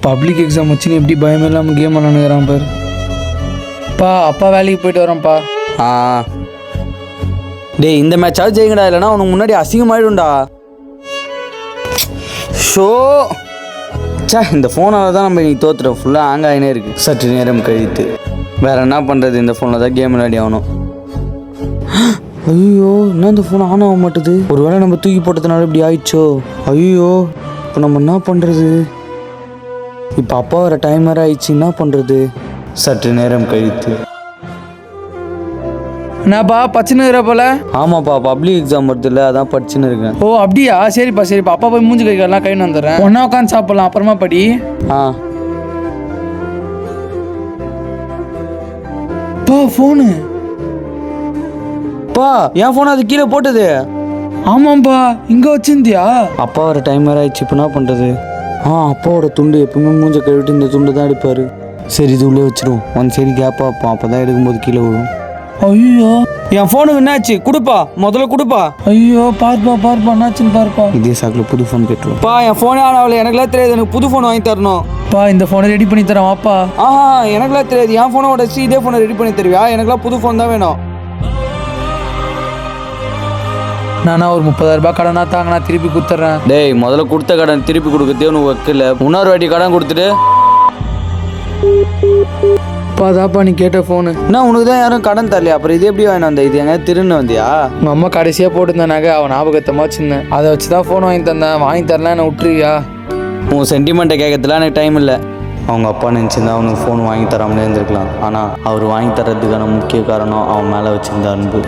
Public exam வச்சுன்னு எப்படி பயம் இல்லாமல் கேம் விளாண்டுக்கிறான் பாரு. பா அப்பா வேலைக்கு போயிட்டு வரேன்ப்பா. ஆ டேய், இந்த மேட்சாவது ஜெயிங்கடா, இல்லைனா உனக்கு முன்னாடி அசிங்கமாயிடும்டா. ஷோ சே, இந்த ஃபோனால் தான் நம்ம இன்னைக்கு தோற்றுறோம். ஃபுல்லாக ஹேங் ஆகினே இருக்குது. சற்று நேரம் கழித்து வேறு என்ன பண்ணுறது, இந்த ஃபோனில் தான் கேம் விளையாடி ஆகணும். ஐயோ, என்ன இந்த ஃபோன் ஆன் ஆக மாட்டுது? ஒரு வேளை நம்ம தூக்கி போட்டதுனால இப்படி ஆயிடுச்சோ? ஐயோ, இப்போ நம்ம என்ன பண்ணுறது? இப்போ அப்பா வர டைம் வேறு ஆயிடுச்சு, என்ன பண்ணுறது? சற்று நேரம் கழித்து என்னப்பா பச்சுன்னு போல? ஆமாப்பா, பப்ளிக் எக்ஸாம் வருது இல்லை, அதான் படிச்சுன்னு இருக்கேன். ஓ அப்படியா, சரிப்பா சரிப்பா. அப்பா போய் மூஞ்சி கைக்கெல்லாம் கை வந்துடுறேன். ஒன்றா உட்காந்து சாப்பிட்லாம், அப்புறமா படி. ஆ பா ஃபோனு. பா, என் ஃபோன் அது கீழே போட்டது. ஆமாம்பா, இங்கே வச்சிருந்தியா? அப்பா வர டைம் வேறு ஆயிடுச்சு, இப்போ என்ன பண்ணுறது? அப்பாவோட துண்டு எப்பவுமே மூஞ்ச கழுவிட்டு இந்த துண்டு தான் எடுப்பார். சரி, இது உள்ளே வச்சிருவோம். ஒன் சைடு கேப்பாக வைப்போம், அப்போ தான் எடுக்கும்போது கீழே விழுவும். ஐயோ, என் ஃபோனுக்கு என்னாச்சு? கொடுப்பா, முதல்ல கொடுப்பா. ஐயோ, பார்ப்பா என்னாச்சுன்னு பார்ப்பா. இதே சாக்கில் புது ஃபோன் கேட்டுருவோம். பா, என் ஃபோனே ஆனாவில், எனக்குலாம் தெரியாது. எனக்கு புது ஃபோன் வாங்கி தரணும். பா, இந்த ஃபோனை ரெடி பண்ணி தரேன் வாப்பா. எனக்குலாம் தெரியாது. என் ஃபோனை உடச்சி இதே ஃபோனை ரெடி பண்ணி தருவியா? எனக்குலாம் புது ஃபோன் தான் வேணும். நானா ஒரு 30,000 ரூபாய் கடனா தாங்க, நான் திருப்பி கொடுத்துட்றேன். டேய், முதல்ல கொடுத்த கடன் திருப்பி கொடுக்கறதே உனக்கு வைக்கல. இன்னொரு வாட்டி கடன் கொடுத்துட்டு தாப்பா நீ கேட்ட ஃபோனு. என்ன, உனக்கு தான் யாரும் கடன் தரலையா? அப்புறம் இது எப்படி வாங்கிட்டு வந்த? இது எங்க திருன்னு வந்தியா? உங்கள் அம்மா கடைசியாக போட்டுருந்தானாக்க அவன் ஞாபகத்தமாக வச்சுருந்தேன். அதை வச்சு தான் ஃபோன் வாங்கி தந்தேன். வாங்கி தரலாம், என்ன விட்டுருவியா? உன் சென்டிமெண்ட்டை கேட்கறதுலாம் எனக்கு டைம் இல்லை. அவங்க அப்பா நினச்சிருந்தா அவனுக்கு ஃபோன் வாங்கி தராமலே இருந்திருக்கலாம். ஆனால் அவர் வாங்கி தரதுக்கான முக்கிய காரணம் அவன் மேலே வச்சுருந்த அன்பு.